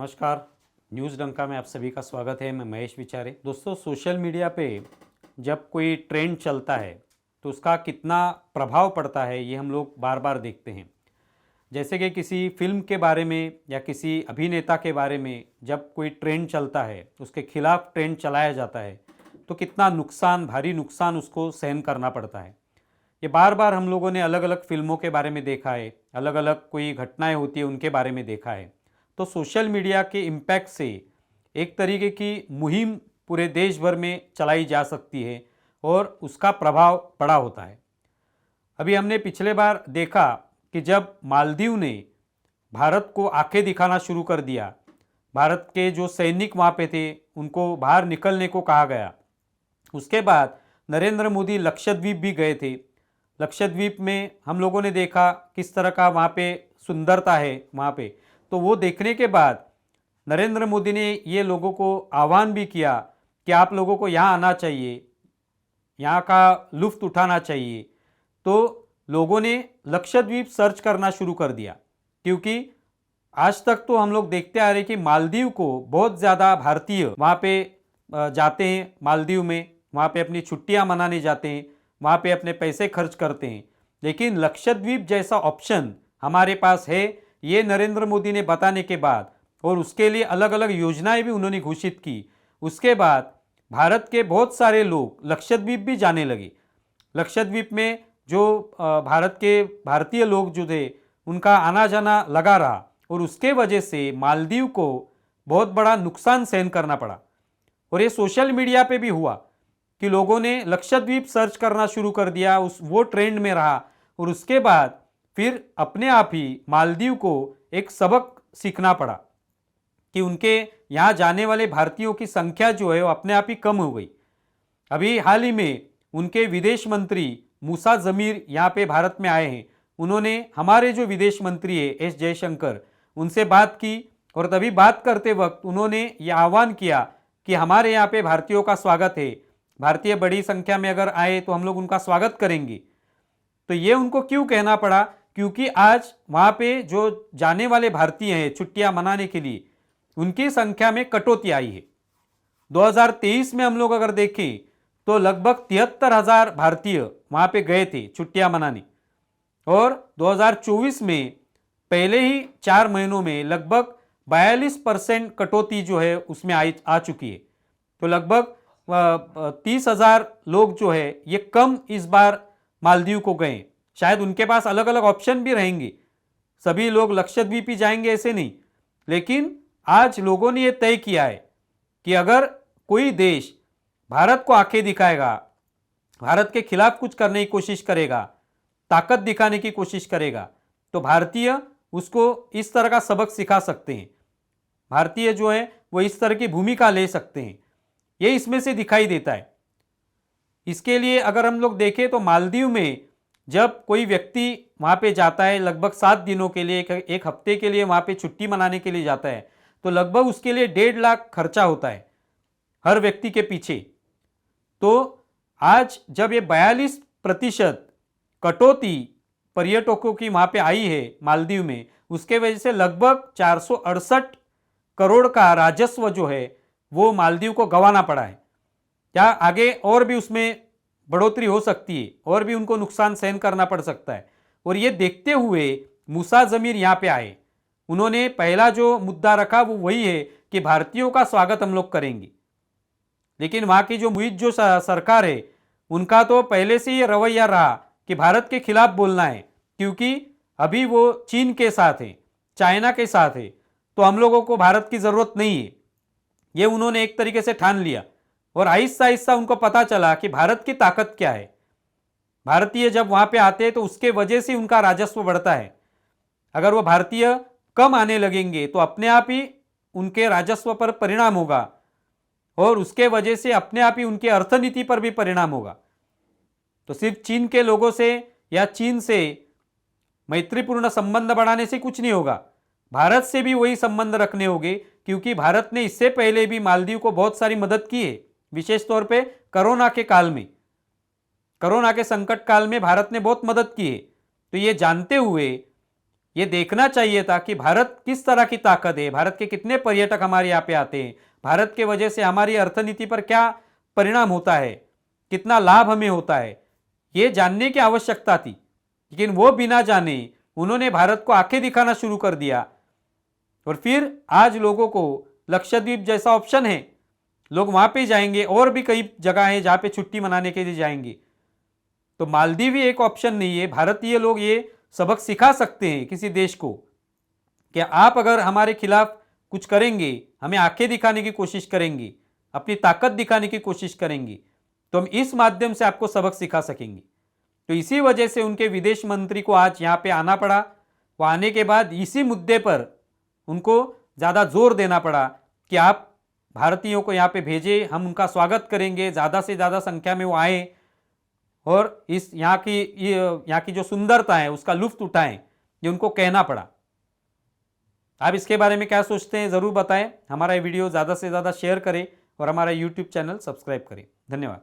नमस्कार। न्यूज़ डंका में आप सभी का स्वागत है। मैं महेश विचारे। दोस्तों, सोशल मीडिया पे जब कोई ट्रेंड चलता है तो उसका कितना प्रभाव पड़ता है ये हम लोग बार बार देखते हैं। जैसे कि किसी फिल्म के बारे में या किसी अभिनेता के बारे में जब कोई ट्रेंड चलता है, उसके खिलाफ ट्रेंड चलाया जाता है तो कितना नुकसान, भारी नुकसान उसको सहन करना पड़ता है। ये बार बार हम लोगों ने अलग अलग फिल्मों के बारे में देखा है, अलग अलग कोई घटनाएं होती है उनके बारे में देखा है। तो सोशल मीडिया के इम्पैक्ट से एक तरीके की मुहिम पूरे देश भर में चलाई जा सकती है और उसका प्रभाव बड़ा होता है। अभी हमने पिछले बार देखा कि जब मालदीव ने भारत को आंखें दिखाना शुरू कर दिया, भारत के जो सैनिक वहाँ पे थे उनको बाहर निकलने को कहा गया। उसके बाद नरेंद्र मोदी लक्षद्वीप भी गए थे। लक्षद्वीप में हम लोगों ने देखा किस तरह का वहाँ पे सुंदरता है वहाँ पे। तो वो देखने के बाद नरेंद्र मोदी ने ये लोगों को आह्वान भी किया कि आप लोगों को यहाँ आना चाहिए, यहाँ का लुत्फ़ उठाना चाहिए। तो लोगों ने लक्षद्वीप सर्च करना शुरू कर दिया, क्योंकि आज तक तो हम लोग देखते आ रहे कि मालदीव को बहुत ज़्यादा भारतीय वहाँ पे जाते हैं। मालदीव में वहाँ पे अपनी छुट्टियाँ मनाने जाते हैं, वहाँ पे अपने पैसे खर्च करते हैं। लेकिन लक्षद्वीप जैसा ऑप्शन हमारे पास है, ये नरेंद्र मोदी ने बताने के बाद और उसके लिए अलग अलग योजनाएं भी उन्होंने घोषित की, उसके बाद भारत के बहुत सारे लोग लक्षद्वीप भी जाने लगे। लक्षद्वीप में जो भारत के भारतीय लोग जो थे उनका आना जाना लगा रहा और उसके वजह से मालदीव को बहुत बड़ा नुकसान सहन करना पड़ा। और ये सोशल मीडिया पे भी हुआ कि लोगों ने लक्षद्वीप सर्च करना शुरू कर दिया, वो ट्रेंड में रहा और उसके बाद फिर अपने आप ही मालदीव को एक सबक सीखना पड़ा कि उनके यहाँ जाने वाले भारतीयों की संख्या जो है वो अपने आप ही कम हो गई। अभी हाल ही में उनके विदेश मंत्री मूसा जमीर यहाँ पे भारत में आए हैं। उन्होंने हमारे जो विदेश मंत्री है एस जयशंकर, उनसे बात की और तभी बात करते वक्त उन्होंने ये आह्वान किया कि हमारे यहाँ पे भारतीयों का स्वागत है, भारतीय बड़ी संख्या में अगर आए तो हम लोग उनका स्वागत करेंगे। तो ये उनको क्यों कहना पड़ा? क्योंकि आज वहाँ पे जो जाने वाले भारतीय हैं छुट्टियाँ मनाने के लिए, उनकी संख्या में कटौती आई है। 2023 में हम लोग अगर देखें तो लगभग 73,000 भारतीय वहाँ पे गए थे छुट्टियाँ मनाने, और 2024 में पहले ही 4 महीनों में लगभग 42% कटौती जो है उसमें आ चुकी है। तो लगभग 30,000 लोग जो है ये कम इस बार मालदीव को गए। शायद उनके पास अलग अलग ऑप्शन भी रहेंगे, सभी लोग लक्षद्वीप ही जाएंगे ऐसे नहीं, लेकिन आज लोगों ने यह तय किया है कि अगर कोई देश भारत को आंखें दिखाएगा, भारत के खिलाफ कुछ करने की कोशिश करेगा, ताकत दिखाने की कोशिश करेगा, तो भारतीय उसको इस तरह का सबक सिखा सकते हैं। भारतीय जो है वो इस तरह की भूमिका ले सकते हैं। ये इसमें से दिखाई देता है। इसके लिए अगर हम लोग देखें तो मालदीव में जब कोई व्यक्ति वहाँ पे जाता है लगभग 7 दिनों के लिए, एक हफ्ते के लिए वहाँ पे छुट्टी मनाने के लिए जाता है, तो लगभग उसके लिए 1.5 लाख खर्चा होता है हर व्यक्ति के पीछे। तो आज जब ये 42% कटौती पर्यटकों की वहाँ पे आई है मालदीव में, उसके वजह से लगभग 468 करोड़ का राजस्व जो है वो मालदीव को गंवाना पड़ा है। क्या आगे और भी उसमें बढ़ोतरी हो सकती है और भी उनको नुकसान सहन करना पड़ सकता है। और ये देखते हुए मूसा जमीर यहाँ पे आए, उन्होंने पहला जो मुद्दा रखा वो वही है कि भारतीयों का स्वागत हम लोग करेंगे। लेकिन वहाँ की जो मुहित जो सरकार है उनका तो पहले से ये रवैया रहा कि भारत के खिलाफ बोलना है, क्योंकि अभी वो चीन के साथ है, चाइना के साथ है, तो हम लोगों को भारत की ज़रूरत नहीं है। ये उन्होंने एक तरीके से ठान लिया और आहिस्ता आहिस्ता उनको पता चला कि भारत की ताकत क्या है। भारतीय जब वहाँ पे आते हैं तो उसके वजह से उनका राजस्व बढ़ता है। अगर वो भारतीय कम आने लगेंगे तो अपने आप ही उनके राजस्व पर परिणाम होगा और उसके वजह से अपने आप ही उनके अर्थनीति पर भी परिणाम होगा। तो सिर्फ चीन के लोगों से या चीन से मैत्रीपूर्ण संबंध बढ़ाने से कुछ नहीं होगा, भारत से भी वही संबंध रखने होंगे, क्योंकि भारत ने इससे पहले भी मालदीव को बहुत सारी मदद की है। विशेष तौर पे कोरोना के काल में, कोरोना के संकट काल में भारत ने बहुत मदद की है। तो ये जानते हुए ये देखना चाहिए था कि भारत किस तरह की ताकत है, भारत के कितने पर्यटक हमारे यहाँ पे आते हैं, भारत के वजह से हमारी अर्थनीति पर क्या परिणाम होता है, कितना लाभ हमें होता है, ये जानने की आवश्यकता थी। लेकिन वो बिना जाने उन्होंने भारत को आंखें दिखाना शुरू कर दिया। और फिर आज लोगों को लक्षद्वीप जैसा ऑप्शन है, लोग वहां पे जाएंगे, और भी कई जगह है जहां पे छुट्टी मनाने के लिए जाएंगे। तो मालदीव भी एक ऑप्शन नहीं है। भारतीय लोग ये सबक सिखा सकते हैं किसी देश को कि आप अगर हमारे खिलाफ कुछ करेंगे, हमें आंखें दिखाने की कोशिश करेंगे, अपनी ताकत दिखाने की कोशिश करेंगे, तो हम इस माध्यम से आपको सबक सिखा सकेंगे। तो इसी वजह से उनके विदेश मंत्री को आज यहाँ पे आना पड़ा। वो आने के बाद इसी मुद्दे पर उनको ज़्यादा जोर देना पड़ा कि आप भारतीयों को यहाँ पे भेजें, हम उनका स्वागत करेंगे, ज़्यादा से ज़्यादा संख्या में वो आए और इस यहाँ की जो सुंदरता है उसका लुत्फ उठाएं, ये उनको कहना पड़ा। आप इसके बारे में क्या सोचते हैं ज़रूर बताएं। हमारा ये वीडियो ज़्यादा से ज़्यादा शेयर करें और हमारा YouTube चैनल सब्सक्राइब करें। धन्यवाद।